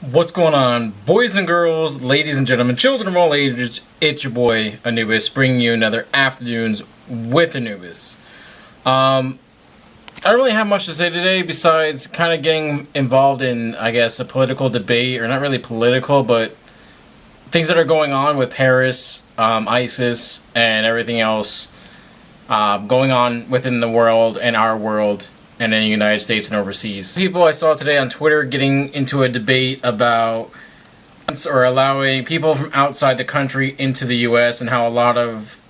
What's going on, boys and girls, ladies and gentlemen, children of all ages? It's your boy Anubis, bringing you another Afternoons with Anubis. I don't really have much to say today besides kind of getting involved in, I guess, a political debate, or not really political, but things that are going on with Paris, ISIS, and everything else going on within the world and our world, and in the United States and overseas. People I saw today on Twitter getting into a debate about or allowing people from outside the country into the U.S. and how a lot of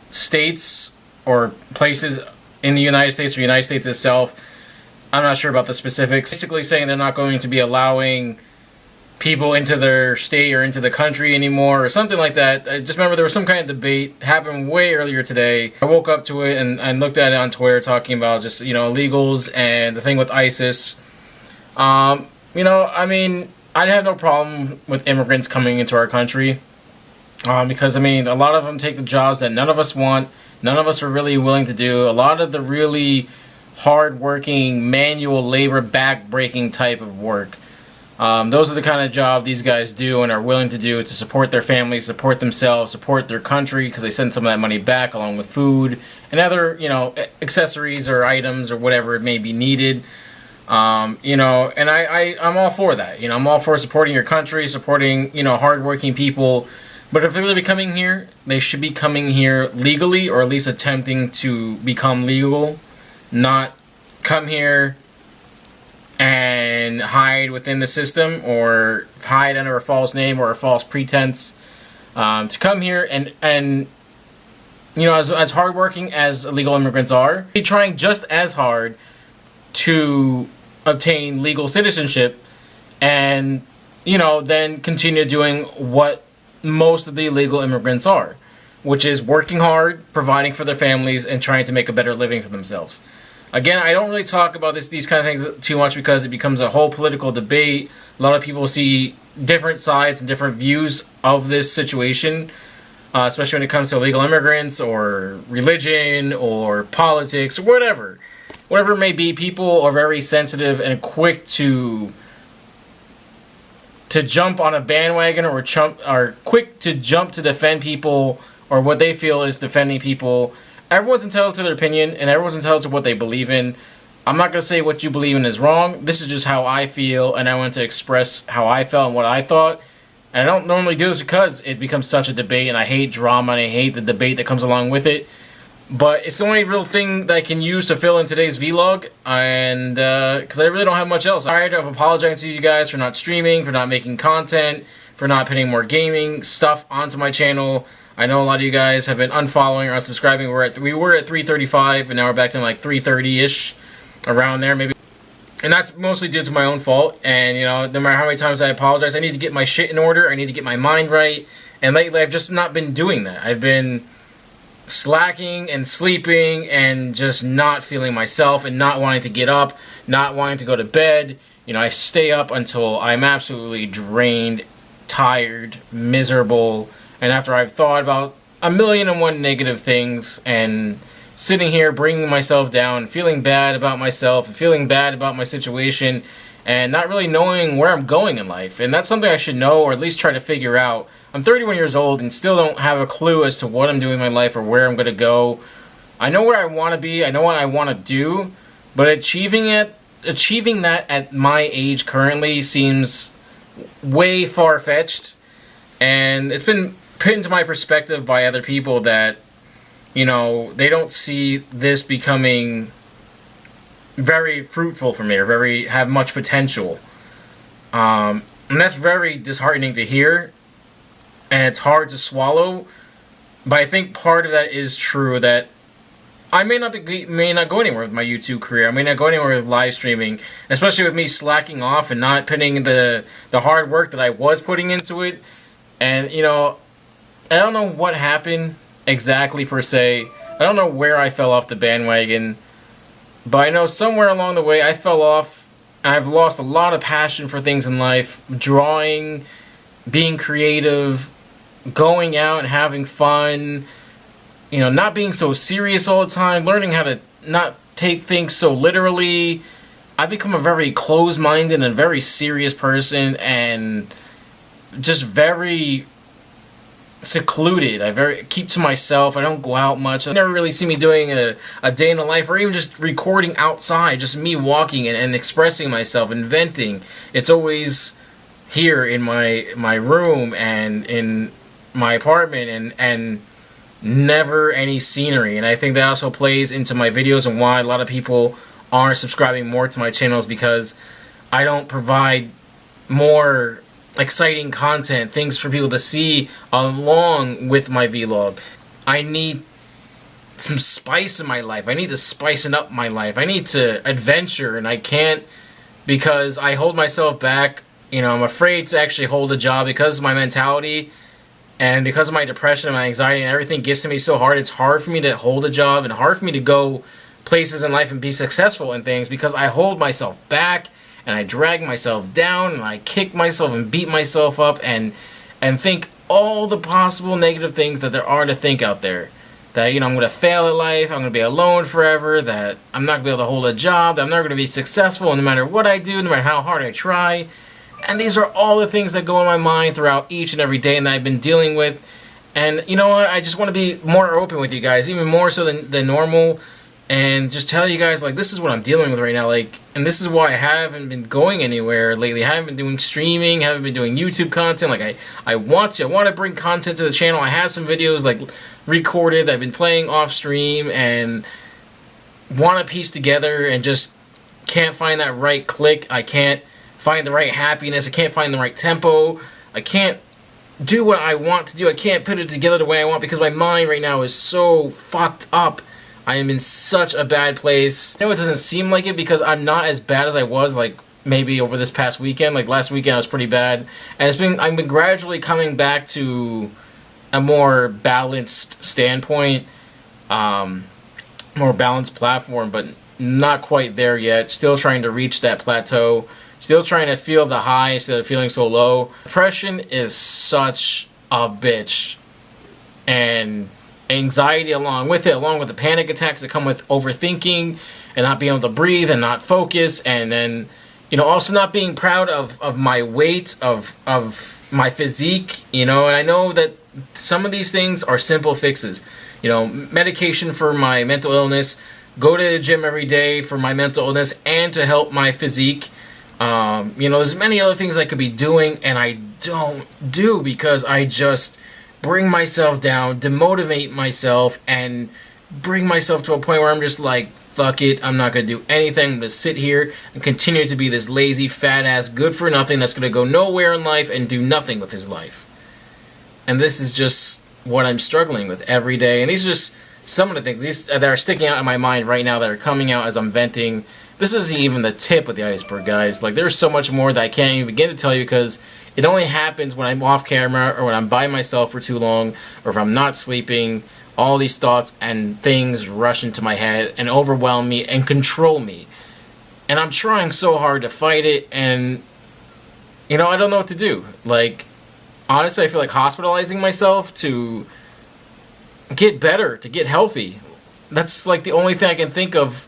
states or places in the United States or United States itself, I'm not sure about the specifics, basically saying they're not going to be allowing people into their state or into the country anymore or something like that. I just remember there was some kind of debate happened way earlier today. I woke up to it and looked at it on Twitter talking about just, illegals and the thing with ISIS. I mean, I'd have no problem with immigrants coming into our country because, a lot of them take the jobs that none of us want, none of us are really willing to do. A lot of the really hard-working, manual labor, back-breaking type of work. Those are the kind of job these guys do and are willing to do to support their families, support themselves, support their country, because they send some of that money back along with food and other, accessories or items or whatever it may be needed. And I'm all for that. I'm all for supporting your country, supporting, hardworking people. But if they're going to be coming here, they should be coming here legally, or at least attempting to become legal, not come here and hide within the system or hide under a false name or a false pretense. To come here and as hardworking as illegal immigrants are, be trying just as hard to obtain legal citizenship and, then continue doing what most of the illegal immigrants are, which is working hard, providing for their families, and trying to make a better living for themselves. Again, I don't really talk about these kind of things too much because it becomes a whole political debate. A lot of people see different sides and different views of this situation, especially when it comes to illegal immigrants or religion or politics or whatever. Whatever it may be, people are very sensitive and quick to jump on a bandwagon or quick to jump to defend people or what they feel is defending people. Everyone's entitled to their opinion, and everyone's entitled to what they believe in. I'm not going to say what you believe in is wrong. This is just how I feel, and I want to express how I felt and what I thought. And I don't normally do this because it becomes such a debate, and I hate drama, and I hate the debate that comes along with it. But it's the only real thing that I can use to fill in today's vlog, and because I really don't have much else. I'm tired of apologizing to you guys for not streaming, for not making content, for not putting more gaming stuff onto my channel. I know a lot of you guys have been unfollowing or unsubscribing. We were at 335, and now we're back to like 330-ish, around there maybe. And that's mostly due to my own fault. And, no matter how many times I apologize, I need to get my shit in order. I need to get my mind right. And lately, I've just not been doing that. I've been slacking and sleeping and just not feeling myself and not wanting to get up, not wanting to go to bed. I stay up until I'm absolutely drained, tired, miserable. And after I've thought about 1,000,001 negative things and sitting here bringing myself down, feeling bad about myself, and feeling bad about my situation, and not really knowing where I'm going in life. And that's something I should know, or at least try to figure out. I'm 31 years old and still don't have a clue as to what I'm doing in my life or where I'm going to go. I know where I want to be, I know what I want to do, but achieving that at my age currently seems way far-fetched. And it's been put into my perspective by other people that, they don't see this becoming very fruitful for me or have much potential. And that's very disheartening to hear, and it's hard to swallow. But I think part of that is true, that I may not go anywhere with my YouTube career. I may not go anywhere with live streaming, especially with me slacking off and not putting the hard work that I was putting into it. And, I don't know what happened exactly per se. I don't know where I fell off the bandwagon. But I know somewhere along the way I fell off. I've lost a lot of passion for things in life. Drawing, being creative, going out and having fun. Not being so serious all the time. Learning how to not take things so literally. I've become a very closed-minded and very serious person, and just very secluded. I very keep to myself. I don't go out much. You never really see me doing a day in the life, or even just recording outside, just me walking and expressing myself and venting. It's always here in my room and in my apartment, and never any scenery. And I think that also plays into my videos and why a lot of people aren't subscribing more to my channels, because I don't provide more exciting content, things for people to see along with my vlog. I need some spice in my life. I need to spicing up my life. I need to adventure, and I can't, because I hold myself back. You know, I'm afraid to actually hold a job because of my mentality, and because of my depression and my anxiety, and everything gets to me so hard. It's hard for me to hold a job and hard for me to go places in life and be successful in things, because I hold myself back and I drag myself down and I kick myself and beat myself up and think all the possible negative things that there are to think out there. That, you know, I'm going to fail at life, I'm going to be alone forever, that I'm not going to be able to hold a job, that I'm not going to be successful no matter what I do, no matter how hard I try. And these are all the things that go in my mind throughout each and every day, and that I've been dealing with. And you know what, I just want to be more open with you guys, even more so than normal, and just tell you guys, like, this is what I'm dealing with right now, like, and this is why I haven't been going anywhere lately. I haven't been doing streaming, haven't been doing YouTube content. Like, I want to bring content to the channel. I have some videos, like, recorded, I've been playing off stream, and want to piece together, and just can't find that right click. I can't find the right happiness. I can't find the right tempo. I can't do what I want to do. I can't put it together the way I want, because my mind right now is so fucked up. I am in such a bad place. I know it doesn't seem like it, because I'm not as bad as I was, like, maybe over this past weekend. Like, last weekend I was pretty bad. And I've been gradually coming back to a more balanced standpoint, more balanced platform, but not quite there yet. Still trying to reach that plateau. Still trying to feel the high instead of feeling so low. Depression is such a bitch. And anxiety along with it, along with the panic attacks that come with overthinking and not being able to breathe and not focus, and then, you know, also not being proud of my weight, of my physique, you know. And I know that some of these things are simple fixes, you know, medication for my mental illness, go to the gym every day for my mental illness and to help my physique. You know, there's many other things I could be doing, and I don't do, because I just bring myself down, demotivate myself, and bring myself to a point where I'm just like, fuck it, I'm not going to do anything. I'm going to sit here and continue to be this lazy, fat-ass, good-for-nothing that's going to go nowhere in life and do nothing with his life. And this is just what I'm struggling with every day. And these are just some of the things that are sticking out in my mind right now, that are coming out as I'm venting. This isn't even the tip of the iceberg, guys. Like, there's so much more that I can't even begin to tell you, because it only happens when I'm off camera, or when I'm by myself for too long, or if I'm not sleeping. All these thoughts and things rush into my head and overwhelm me and control me. And I'm trying so hard to fight it, and, you know, I don't know what to do. Like, honestly, I feel like hospitalizing myself to get better, to get healthy. That's, like, the only thing I can think of.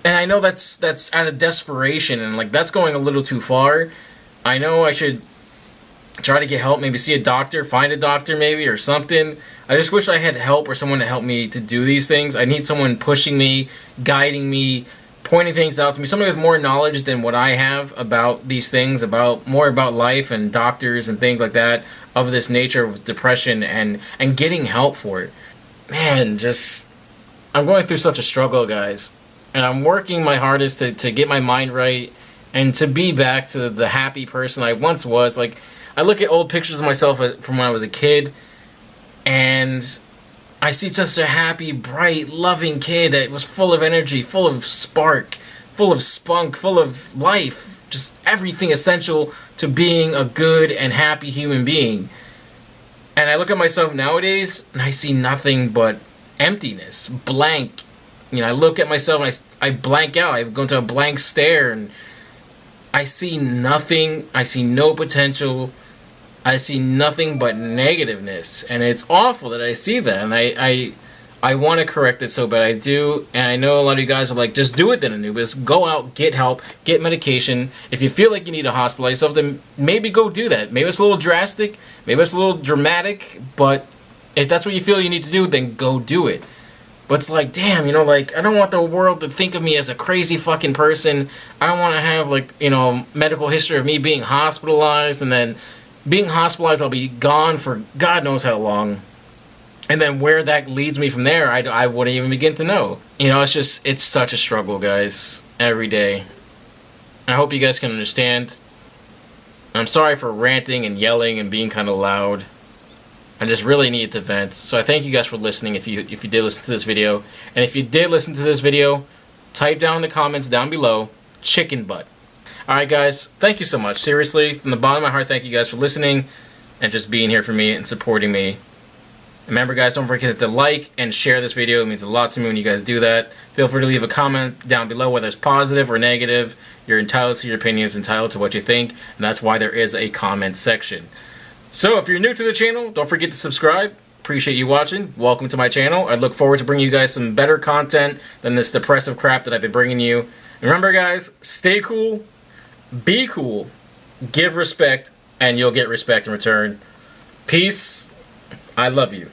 And I know that's out of desperation, and, like, that's going a little too far. I know I should try to get help, maybe see a doctor, find a doctor maybe, or something. I just wish I had help, or someone to help me to do these things. I need someone pushing me, guiding me, pointing things out to me, somebody with more knowledge than what I have about these things, more about life and doctors and things like that, of this nature of depression, and getting help for it. Man, I'm going through such a struggle, guys. And I'm working my hardest to get my mind right, and to be back to the happy person I once was. Like, I look at old pictures of myself from when I was a kid, and I see just a happy, bright, loving kid that was full of energy, full of spark, full of spunk, full of life. Just everything essential to being a good and happy human being. And I look at myself nowadays, and I see nothing but emptiness, blank. You know, I look at myself and I blank out. I go into a blank stare, and I see nothing. I see no potential. I see nothing but negativeness, and it's awful that I see that. And I I want to correct it so bad. I do, and I know a lot of you guys are like, just do it then, Anubis. Go out, get help, get medication. If you feel like you need to hospitalize yourself, then maybe go do that. Maybe it's a little drastic, maybe it's a little dramatic, but if that's what you feel you need to do, then go do it. But it's like, damn, you know, like, I don't want the world to think of me as a crazy fucking person. I don't want to have, like, you know, medical history of me being hospitalized, and then being hospitalized, I'll be gone for God knows how long. And then where that leads me from there, I wouldn't even begin to know. You know, it's such a struggle, guys, every day. I hope you guys can understand. I'm sorry for ranting and yelling and being kind of loud. I just really need to vent. So I thank you guys for listening if you did listen to this video. And if you did listen to this video, type down in the comments down below, chicken butt. Alright guys, thank you so much. Seriously, from the bottom of my heart, thank you guys for listening and just being here for me and supporting me. Remember guys, don't forget to like and share this video. It means a lot to me when you guys do that. Feel free to leave a comment down below, whether it's positive or negative. You're entitled to your opinions, entitled to what you think, and that's why there is a comment section. So if you're new to the channel, don't forget to subscribe. Appreciate you watching. Welcome to my channel. I look forward to bringing you guys some better content than this depressive crap that I've been bringing you. And remember guys, stay cool, be cool, give respect, and you'll get respect in return. Peace. I love you.